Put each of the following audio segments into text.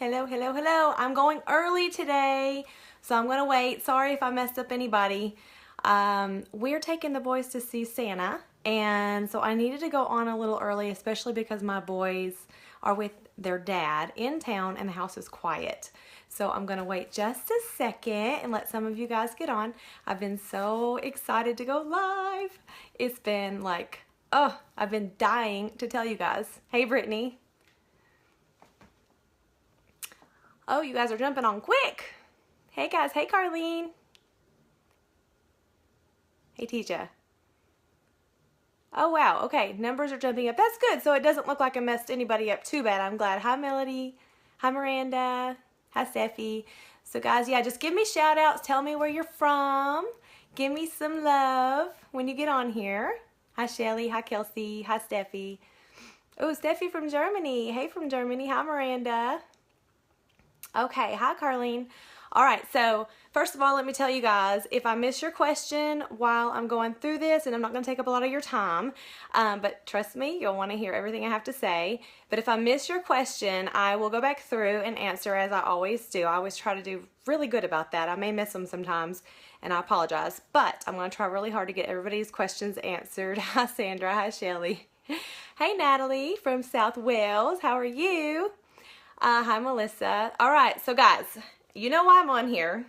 Hello, hello, hello. I'm going early today, so I'm gonna wait. Sorry if I messed up anybody. We're taking the boys to see Santa, and so I needed to go on a little early, especially because my boys are with their dad in town and the house is quiet. So I'm gonna wait just a second and let some of you guys get on. I've been so excited to go live. It's been like, oh, I've been dying to tell you guys. Hey, Brittany. Oh, you guys are jumping on quick. Hey guys, hey Carlene. Hey Tisha. Oh wow, okay, numbers are jumping up. That's good, so it doesn't look like I messed anybody up too bad. I'm glad. Hi Melody. Hi Miranda. Hi Steffi. So guys, yeah, just give me shout outs. Tell me where you're from. Give me some love when you get on here. Hi Shelly. Hi Kelsey. Hi Steffi. Oh, Steffi from Germany. Hey from Germany. Hi Miranda. Okay, hi Carlene. All right, so first of all, let me tell you guys, if I miss your question while I'm going through this, and I'm not going to take up a lot of your time, but trust me, you'll want to hear everything I have to say. But if I miss your question, I will go back through and answer as I always do. I always try to do really good about that. I may miss them sometimes, and I apologize, but I'm going to try really hard to get everybody's questions answered. Hi Sandra, hi Shelly. Hey Natalie from South Wales, how are you? Hi Melissa. All right, so guys, you know why I'm on here,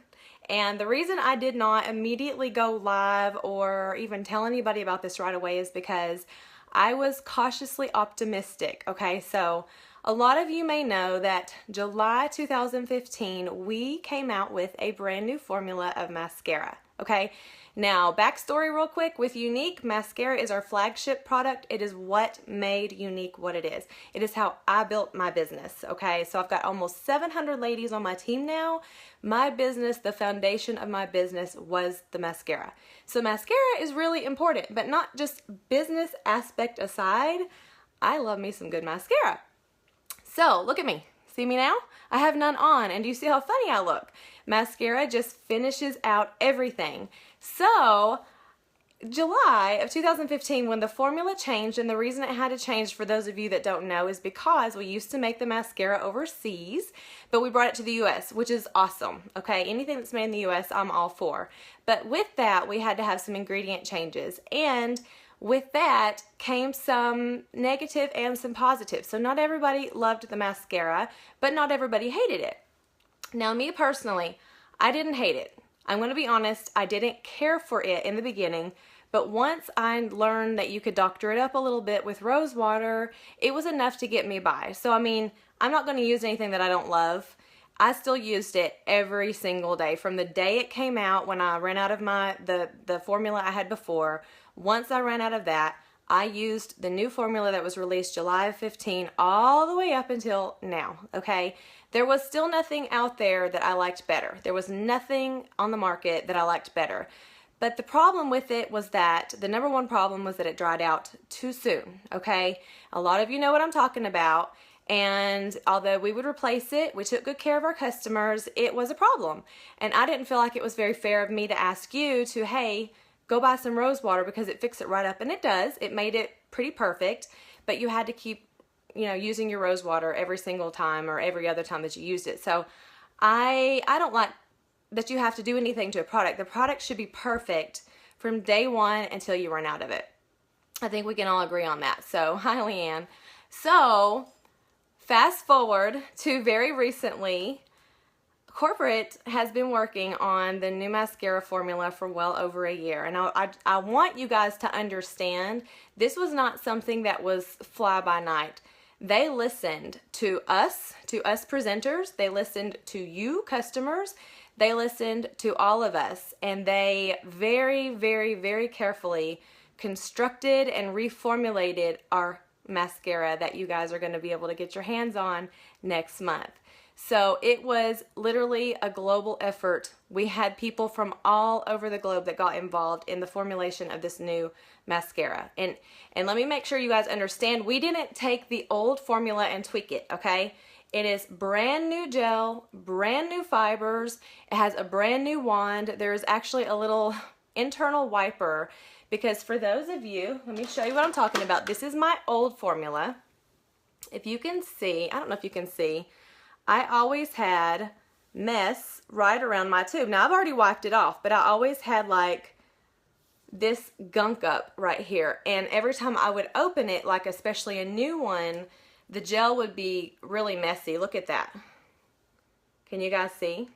and the reason I did not immediately go live or even tell anybody about this right away is because I was cautiously optimistic, okay? So a lot of you may know that July 2015, we came out with a brand new formula of mascara, okay? Now, backstory real quick, with Unique, mascara is our flagship product. It is what made Unique what it is. It is how I built my business, okay? So I've got almost 700 ladies on my team now. My business, the foundation of my business was the mascara. So mascara is really important, but not just business aspect aside, I love me some good mascara. So look at me. See me now? I have none on, and do you see how funny I look? Mascara just finishes out everything. So, July of 2015, when the formula changed, and the reason it had to change, for those of you that don't know, is because we used to make the mascara overseas, but we brought it to the US, which is awesome, okay? Anything that's made in the US, I'm all for. But with that, we had to have some ingredient changes, and with that came some negative and some positive. So not everybody loved the mascara, but not everybody hated it. Now, me personally, I didn't hate it. I'm going to be honest, I didn't care for it in the beginning, but once I learned that you could doctor it up a little bit with rose water, it was enough to get me by. So, I mean, I'm not going to use anything that I don't love. I still used it every single day. From the day it came out, when I ran out of the formula I had before, once I ran out of that, I used the new formula that was released July of 15 all the way up until now, okay? There was still nothing out there that I liked better. There was nothing on the market that I liked better. But the problem with it was that, the number one problem was that it dried out too soon, okay? A lot of you know what I'm talking about. And although we would replace it, we took good care of our customers, it was a problem. And I didn't feel like it was very fair of me to ask you to, hey, go buy some rose water because it fixed it right up. And it does. It made it pretty perfect. But you had to keep, you know, using your rose water every single time or every other time that you used it. So I don't like that you have to do anything to a product. The product should be perfect from day one until you run out of it. I think we can all agree on that. So, hi Leanne. So, fast forward to very recently, corporate has been working on the new mascara formula for well over a year. And I want you guys to understand, this was not something that was fly by night. They listened to us presenters, they listened to you customers, they listened to all of us, and they very, very, very carefully constructed and reformulated our mascara that you guys are going to be able to get your hands on next month. So it was literally a global effort. We had people from all over the globe that got involved in the formulation of this new mascara. And let me make sure you guys understand, we didn't take the old formula and tweak it, okay? It is brand new gel, brand new fibers. It has a brand new wand. There's actually a little internal wiper, because for those of you, let me show you what I'm talking about. This is my old formula. If you can see, I don't know if you can see, I always had mess right around my tube. Now I've already wiped it off, but I always had like this gunk up right here. And every time I would open it, like especially a new one, the gel would be really messy. Look at that. Can you guys see?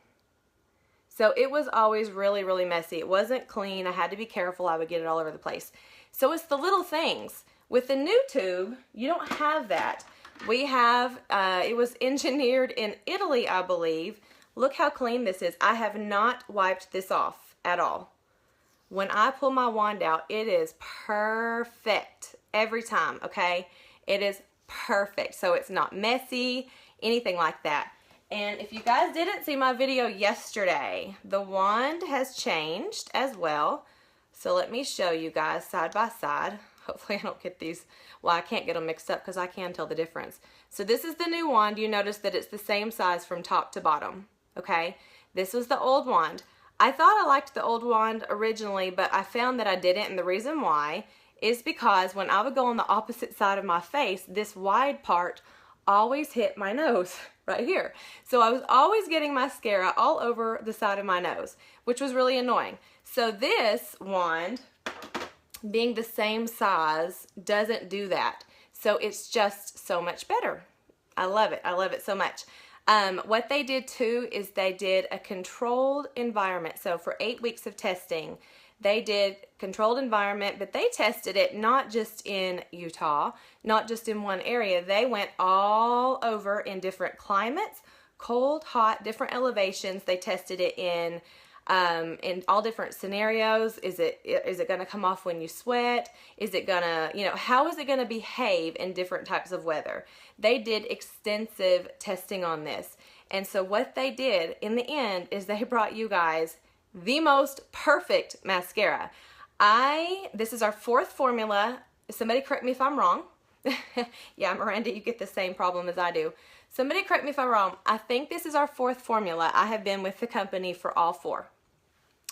So it was always really, really messy. It wasn't clean. I had to be careful. I would get it all over the place. So it's the little things. With the new tube, you don't have that. We have, it was engineered in Italy, I believe. Look how clean this is. I have not wiped this off at all. When I pull my wand out, it is perfect every time, okay? It is perfect. So it's not messy, anything like that. And if you guys didn't see my video yesterday, the wand has changed as well. So let me show you guys side by side. Hopefully I don't get these, well, I can't get them mixed up because I can tell the difference. So this is the new wand. You notice that it's the same size from top to bottom, okay? This was the old wand. I thought I liked the old wand originally, but I found that I didn't, and the reason why is because when I would go on the opposite side of my face, this wide part always hit my nose right here. So I was always getting mascara all over the side of my nose, which was really annoying. So this wand, being the same size, doesn't do that. So it's just so much better. I love it. I love it so much. What they did too is they did a controlled environment. So for 8 weeks of testing, they did controlled environment, but they tested it not just in Utah, not just in one area. They went all over in different climates, cold, hot, different elevations. They tested it in all different scenarios. Is it going to come off when you sweat? Is it going to, how is it going to behave in different types of weather? They did extensive testing on this. And so what they did in the end is they brought you guys the most perfect mascara. This is our 4th formula. Somebody correct me if I'm wrong. Yeah, Miranda, you get the same problem as I do. Somebody correct me if I'm wrong. I think this is our 4th formula. I have been with the company for all 4.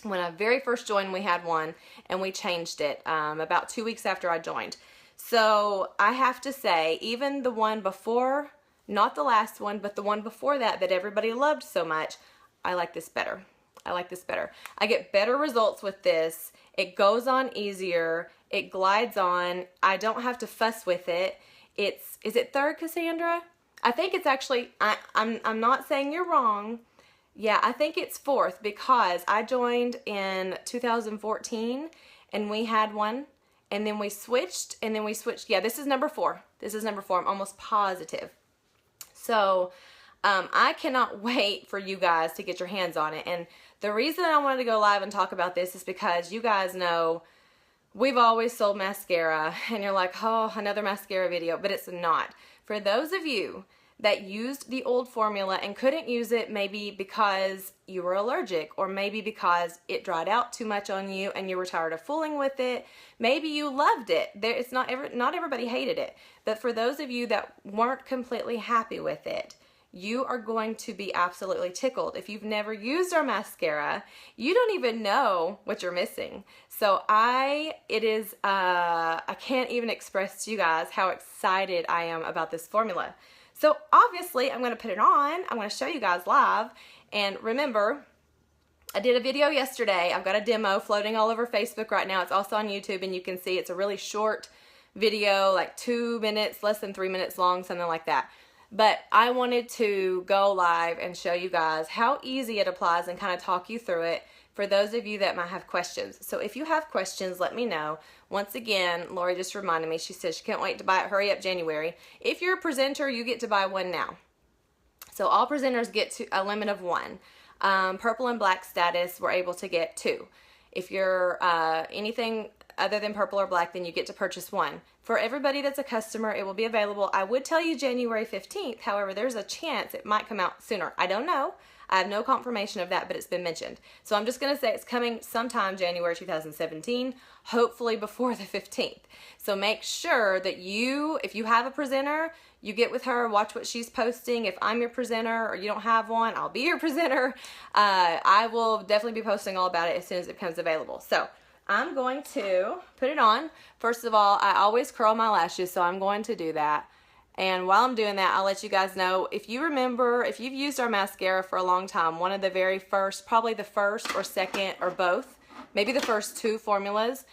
When I very first joined, we had one, and we changed it about 2 weeks after I joined. So I have to say, even the one before, not the last one, but the one before that everybody loved so much, I like this better. I like this better. I get better results with this. It goes on easier. It glides on. I don't have to fuss with it. Is it 3rd, Cassandra? I think it's actually, I'm not saying you're wrong. Yeah, I think it's 4th because I joined in 2014 and we had one, and then we switched, Yeah, this is number 4. This is number 4. I'm almost positive. So I cannot wait for you guys to get your hands on it. And the reason I wanted to go live and talk about this is because you guys know we've always sold mascara, and you're like, oh, another mascara video, but it's not. For those of you that used the old formula and couldn't use it maybe because you were allergic, or maybe because it dried out too much on you and you were tired of fooling with it, maybe you loved it. It's not everybody hated it, but for those of you that weren't completely happy with it, you are going to be absolutely tickled. If you've never used our mascara, you don't even know what you're missing. So I can't even express to you guys how excited I am about this formula. So obviously I'm going to put it on. I'm going to show you guys live. And remember, I did a video yesterday. I've got a demo floating all over Facebook right now. It's also on YouTube, and you can see it's a really short video, like 2 minutes, less than 3 minutes long, something like that. But I wanted to go live and show you guys how easy it applies and kind of talk you through it for those of you that might have questions. So if you have questions, let me know. Once again, Lori just reminded me, she says she can't wait to buy it. Hurry up, January. If you're a presenter, you get to buy one now. So all presenters get to a limit of 1. Purple and black status, we're able to get 2. If you're anything other than purple or black, then you get to purchase 1. For everybody that's a customer, it will be available. I would tell you January 15th. However, there's a chance it might come out sooner. I don't know. I have no confirmation of that, but it's been mentioned. So I'm just going to say it's coming sometime January 2017, hopefully before the 15th. So make sure that if you have a presenter, you get with her, watch what she's posting. If I'm your presenter or you don't have one, I'll be your presenter. I will definitely be posting all about it as soon as it becomes available. So I'm going to put it on. First of all, I always curl my lashes, so I'm going to do that. And while I'm doing that, I'll let you guys know, if you remember, if you've used our mascara for a long time, one of the very first, probably the first or second or both, maybe the first two formulas,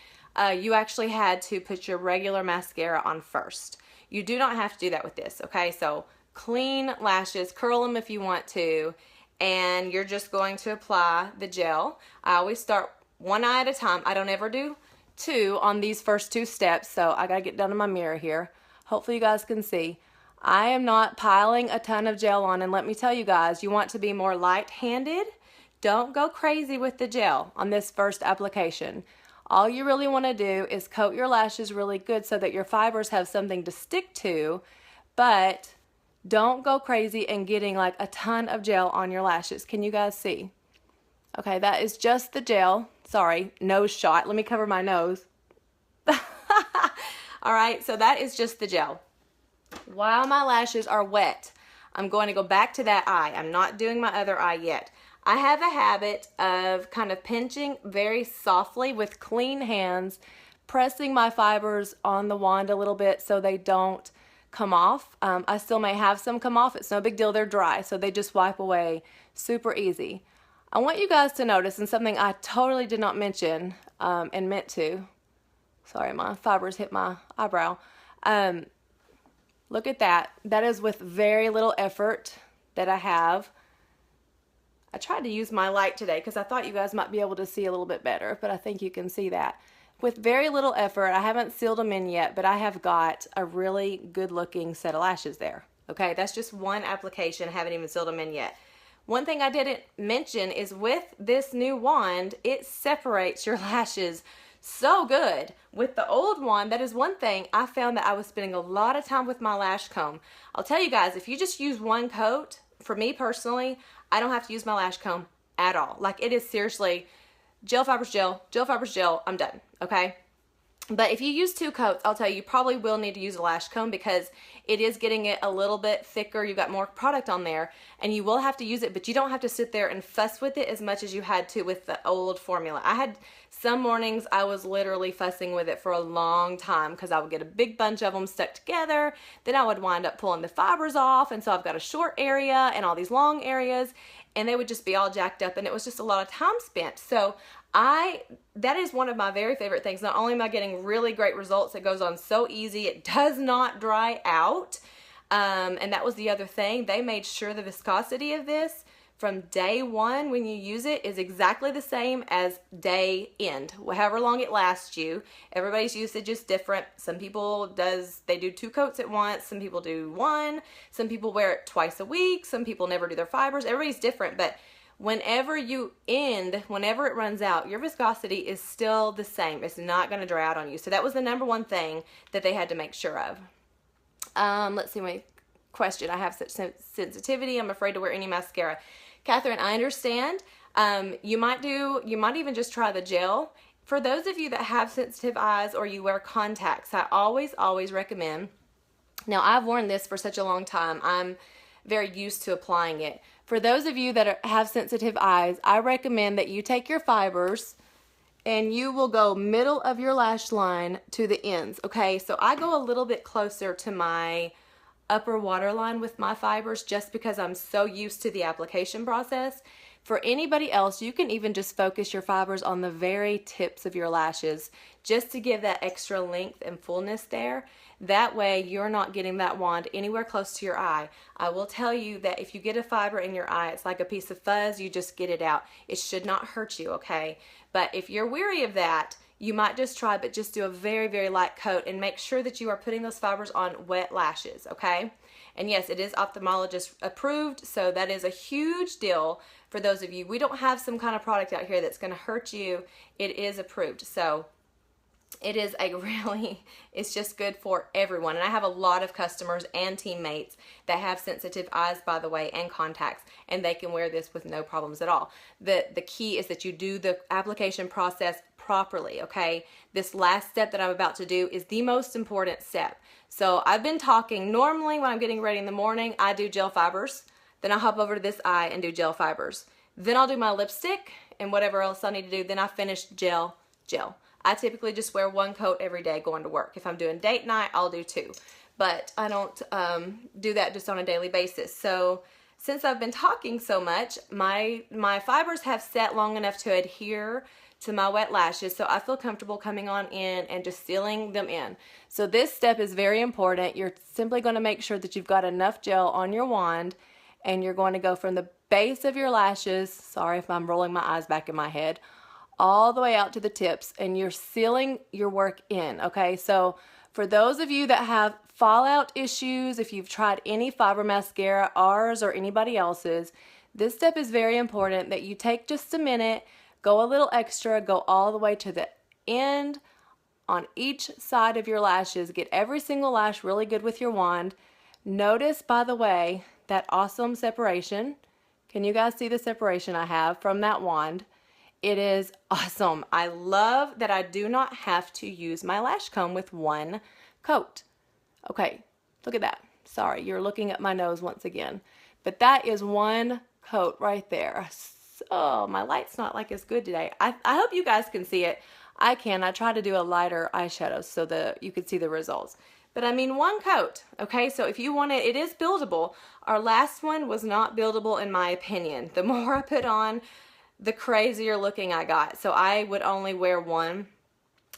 you actually had to put your regular mascara on first. You do not have to do that with this, okay? So clean lashes, curl them if you want to, and you're just going to apply the gel. I always start one eye at a time. I don't ever do two on these first two steps, so I gotta get down to my mirror here. Hopefully you guys can see. I am not piling a ton of gel on, and let me tell you guys, you want to be more light-handed. Don't go crazy with the gel on this first application. All you really want to do is coat your lashes really good so that your fibers have something to stick to, but don't go crazy and getting like a ton of gel on your lashes. Can you guys see? Okay, that is just the gel. Sorry, nose shot. Let me cover my nose. All right, so that is just the gel. While my lashes are wet, I'm going to go back to that eye. I'm not doing my other eye yet. I have a habit of kind of pinching very softly with clean hands, pressing my fibers on the wand a little bit so they don't come off. I still may have some come off. It's no big deal. They're dry, so they just wipe away super easy. I want you guys to notice, and something I totally did not mention and meant to. Sorry, my fibers hit my eyebrow. Look at that. That is with very little effort that I have. I tried to use my light today because I thought you guys might be able to see a little bit better, but I think you can see that. With very little effort, I haven't sealed them in yet, but I have got a really good looking set of lashes there. Okay, that's just one application. I haven't even sealed them in yet. One thing I didn't mention is with this new wand, it separates your lashes so good. With the old one, that is one thing I found that I was spending a lot of time with my lash comb. I'll tell you guys, if you just use one coat, for me personally, I don't have to use my lash comb at all. Like, it is seriously gel fibers, gel fibers, gel, I'm done, okay? But if you use two coats, I'll tell you, you probably will need to use a lash comb because it is getting it a little bit thicker. You've got more product on there, and you will have to use it, but you don't have to sit there and fuss with it as much as you had to with the old formula. I had some mornings I was literally fussing with it for a long time because I would get a big bunch of them stuck together. Then I would wind up pulling the fibers off, and so I've got a short area and all these long areas, and they would just be all jacked up, and it was just a lot of time spent. So that is one of my very favorite things. Not only am I getting really great results, it goes on so easy, it does not dry out, and that was the other thing. They made sure the viscosity of this from day one when you use it is exactly the same as day end, however long it lasts you. Everybody's usage is different. Some people they do two coats at once, some people do one, some people wear it twice a week, some people never do their fibers. Everybody's different, but whenever you end, whenever it runs out, your viscosity is still the same. It's not going to dry out on you. So that was the number one thing that they had to make sure of. Let's see my question. I have such sensitivity. I'm afraid to wear any mascara. Catherine, I understand. You might even just try the gel. For those of you that have sensitive eyes or you wear contacts, I always recommend. Now, I've worn this for such a long time. I'm very used to applying it. For those of you that have sensitive eyes, I recommend that you take your fibers and you will go middle of your lash line to the ends, okay? So I go a little bit closer to my upper waterline with my fibers just because I'm so used to the application process. For anybody else, you can even just focus your fibers on the very tips of your lashes just to give that extra length and fullness there. That way you're not getting that wand anywhere close to your eye. I will tell you that if you get a fiber in your eye, it's like a piece of fuzz, you just get it out. It should not hurt you, okay? But if you're weary of that, you might just try, but just do a very, very light coat and make sure that you are putting those fibers on wet lashes, okay? And yes, it is ophthalmologist approved, so that is a huge deal for those of you. We don't have some kind of product out here that's going to hurt you. It is approved, so it is it's just good for everyone. And I have a lot of customers and teammates that have sensitive eyes, by the way, and contacts, and they can wear this with no problems at all. The key is that you do the application process properly, okay? This last step that I'm about to do is the most important step. So I've been talking, normally when I'm getting ready in the morning, I do gel fibers. Then I hop over to this eye and do gel fibers. Then I'll do my lipstick and whatever else I need to do. Then I finish gel. I typically just wear one coat every day going to work. If I'm doing date night, I'll do two. but I don't do that just on a daily basis. So since I've been talking so much, my fibers have set long enough to adhere to my wet lashes, so I feel comfortable coming on in and just sealing them in. So this step is very important. You're simply going to make sure that you've got enough gel on your wand, and you're going to go from the base of your lashes, sorry if I'm rolling my eyes back in my head, all the way out to the tips, and you're sealing your work in, okay? So for those of you that have fallout issues, if you've tried any fiber mascara, ours or anybody else's, this step is very important that you take just a minute, go a little extra, go all the way to the end on each side of your lashes. Get every single lash really good with your wand. Notice, by the way, that awesome separation. Can you guys see the separation I have from that wand? It is awesome. I love that I do not have to use my lash comb with one coat. Okay, look at that. Sorry, you're looking at my nose once again. But that is one coat right there. So my light's not like as good today. I hope you guys can see it. I can. I try to do a lighter eyeshadow so that you can see the results. But I mean one coat, okay? So if you want it, it is buildable. Our last one was not buildable in my opinion. The more I put on, the crazier looking I got. So I would only wear one.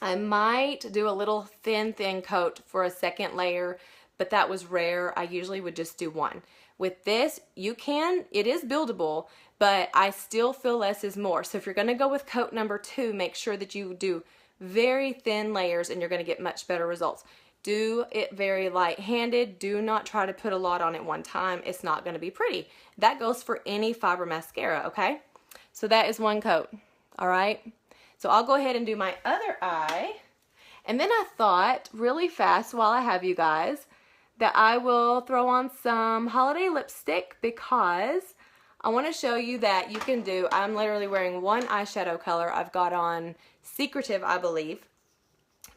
I might do a little thin coat for a second layer, but that was rare. I usually would just do one. With this, you can, it is buildable, but I still feel less is more. So if you're gonna go with coat number 2, make sure that you do very thin layers and you're gonna get much better results. Do it very light-handed. Do not try to put a lot on at one time. It's not gonna be pretty. That goes for any fiber mascara, okay? So that is one coat, all right? So I'll go ahead and do my other eye. And then I thought really fast while I have you guys that I will throw on some holiday lipstick because I want to show you that you can do, I'm literally wearing one eyeshadow color. I've got on Secretive, I believe,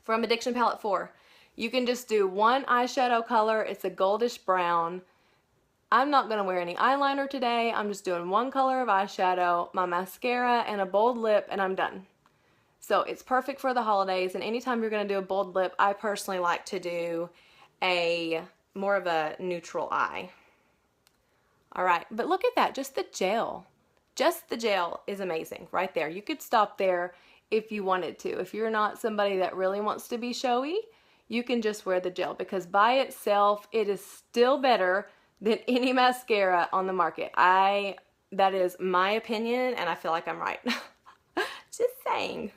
from Addiction Palette 4. You can just do one eyeshadow color. It's a goldish brown. I'm not going to wear any eyeliner today. I'm just doing one color of eyeshadow, my mascara, and a bold lip, and I'm done. So it's perfect for the holidays, and anytime you're going to do a bold lip, I personally like to do a more of a neutral eye. All right, but look at that, just the gel. Just the gel is amazing right there. You could stop there if you wanted to. If you're not somebody that really wants to be showy, you can just wear the gel because by itself, it is still better than any mascara on the market. That is my opinion, and I feel like I'm right. Just saying.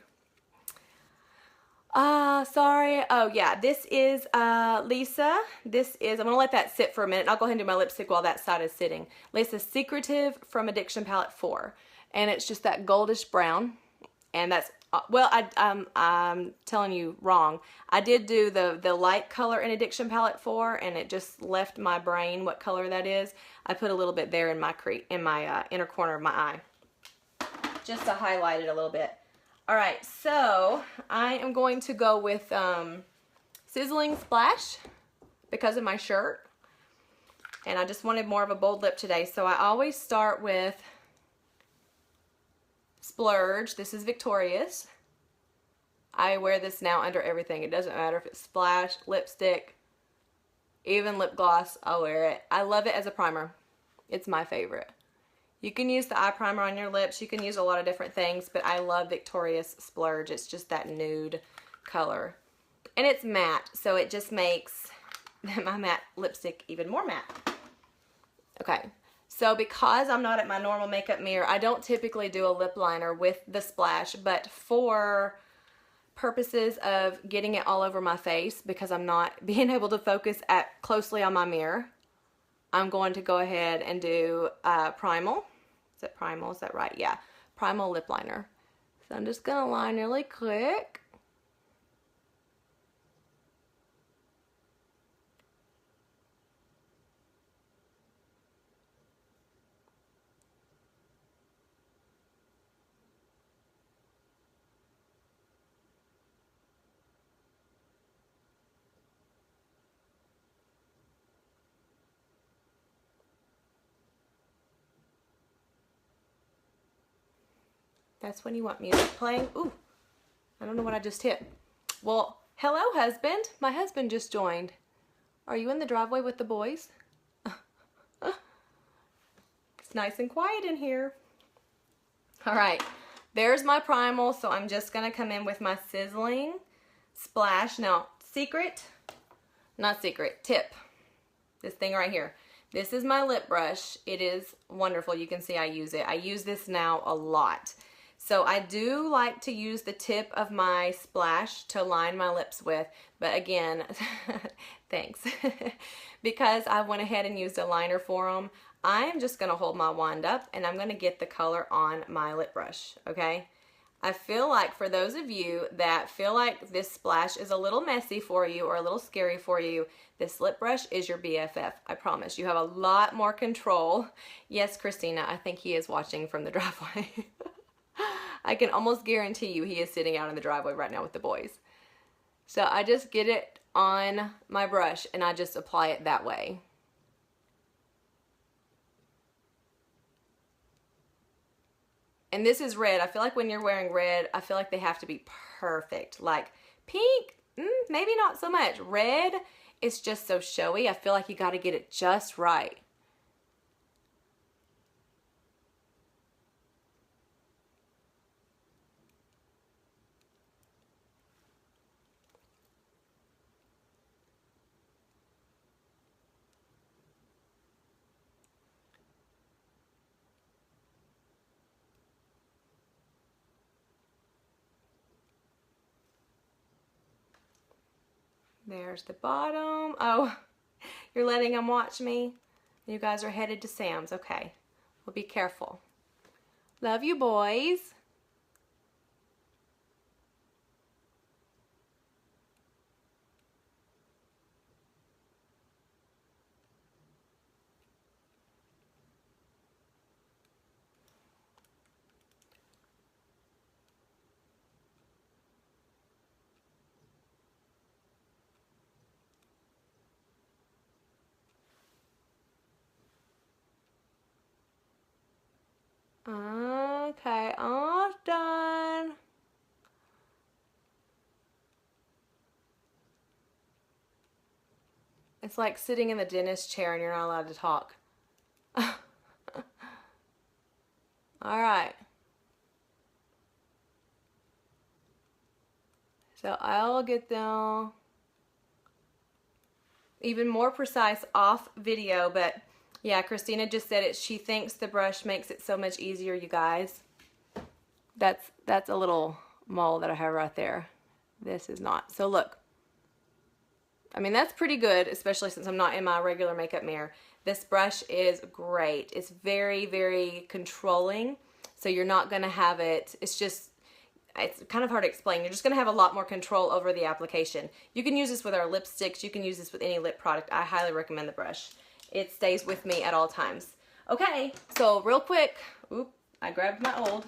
Sorry. Oh yeah, this is Lisa. This is, I'm gonna let that sit for a minute. I'll go ahead and do my lipstick while that side is sitting. Lisa's Secretive from Addiction Palette 4. And it's just that goldish brown. And that's, well, I'm telling you wrong. I did do the light color in Addiction Palette 4, and it just left my brain what color that is. I put a little bit there in my inner corner of my eye, just to highlight it a little bit. All right, so I am going to go with Sizzling Splash because of my shirt, and I just wanted more of a bold lip today. So I always start with Splurge. This is Victorious. I wear this now under everything. It doesn't matter if it's splash, lipstick, even lip gloss, I'll wear it. I love it as a primer. It's my favorite. You can use the eye primer on your lips. You can use a lot of different things, but I love Victorious Splurge. It's just that nude color. And it's matte, so it just makes my matte lipstick even more matte. Okay. So because I'm not at my normal makeup mirror, I don't typically do a lip liner with the Splash, but for purposes of getting it all over my face, because I'm not being able to focus closely on my mirror, I'm going to go ahead and do Primal. Is it Primal? Is that right? Yeah. Primal lip liner. So I'm just going to line really quick. That's when you want music playing. Ooh, I don't know what I just hit. Well, hello husband. My husband just joined. Are you in the driveway with the boys? It's nice and quiet in here. All right, there's my primal, so I'm just gonna come in with my Sizzling Splash. Now, tip, this thing right here. This is my lip brush. It is wonderful. You can see I use it. I use this now a lot. So I do like to use the tip of my splash to line my lips with, but again, thanks. Because I went ahead and used a liner for them, I'm just gonna hold my wand up and I'm gonna get the color on my lip brush, okay? I feel like for those of you that feel like this splash is a little messy for you or a little scary for you, this lip brush is your BFF. I promise. You have a lot more control. Yes, Christina, I think he is watching from the driveway. I can almost guarantee you he is sitting out in the driveway right now with the boys. So I just get it on my brush and I just apply it that way. And this is red. I feel like when you're wearing red, I feel like they have to be perfect. Like pink, maybe not so much. Red is just so showy. I feel like you got to get it just right. There's the bottom. Oh, you're letting them watch me? You guys are headed to Sam's. Okay. Well, be careful. Love you, boys. Okay, all done. It's like sitting in the dentist chair and you're not allowed to talk. All right. So I'll get them even more precise off video, but yeah, Christina just said it. She thinks the brush makes it so much easier, you guys. That's a little mole that I have right there. This is not. So look. I mean, that's pretty good, especially since I'm not in my regular makeup mirror. This brush is great. It's very, very controlling. So you're not going to have it. It's kind of hard to explain. You're just going to have a lot more control over the application. You can use this with our lipsticks. You can use this with any lip product. I highly recommend the brush. It stays with me at all times. Okay, so real quick. Oop, I grabbed my old.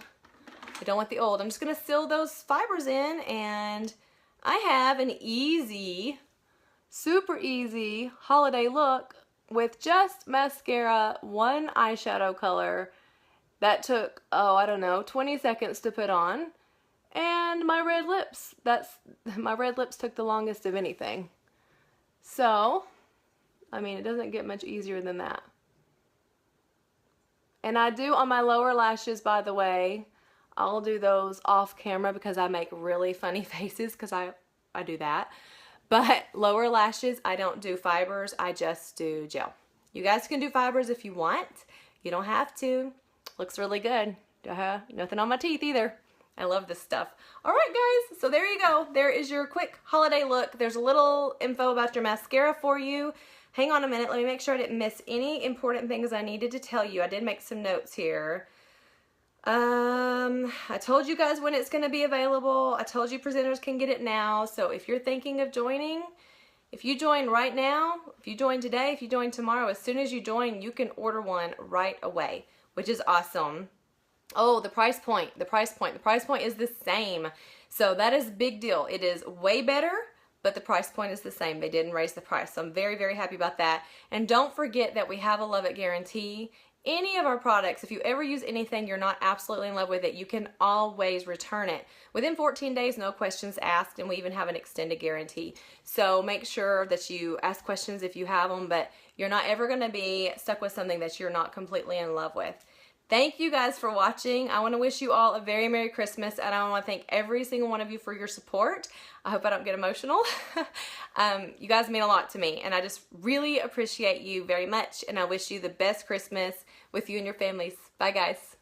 I don't want the old. I'm just going to seal those fibers in, and I have an easy, super easy holiday look with just mascara, one eyeshadow color that took, oh, I don't know, 20 seconds to put on, and my red lips. My red lips took the longest of anything. So, I mean, it doesn't get much easier than that. And I do on my lower lashes, by the way, I'll do those off camera because I make really funny faces because I do that. But lower lashes, I don't do fibers, I just do gel. You guys can do fibers if you want. You don't have to. Looks really good. Nothing on my teeth either. I love this stuff. All right, guys, so there you go. There is your quick holiday look. There's a little info about your mascara for you. Hang on a minute. Let me make sure I didn't miss any important things I needed to tell you. I did make some notes here. I told you guys when it's going to be available. I told you presenters can get it now. So if you're thinking of joining, if you join right now, if you join today, if you join tomorrow, as soon as you join, you can order one right away, which is awesome. Oh, the price point. The price point is the same. So that is a big deal. It is way better, but the price point is the same. They didn't raise the price. So I'm very, very happy about that. And don't forget that we have a love it guarantee. any of our products, if you ever use anything you're not absolutely in love with it, you can always return it. Within 14 days, no questions asked, and we even have an extended guarantee. So make sure that you ask questions if you have them, but you're not ever going to be stuck with something that you're not completely in love with. Thank you guys for watching. I want to wish you all a very Merry Christmas, and I want to thank every single one of you for your support. I hope I don't get emotional. You guys mean a lot to me, and I just really appreciate you very much, and I wish you the best Christmas with you and your families. Bye, guys.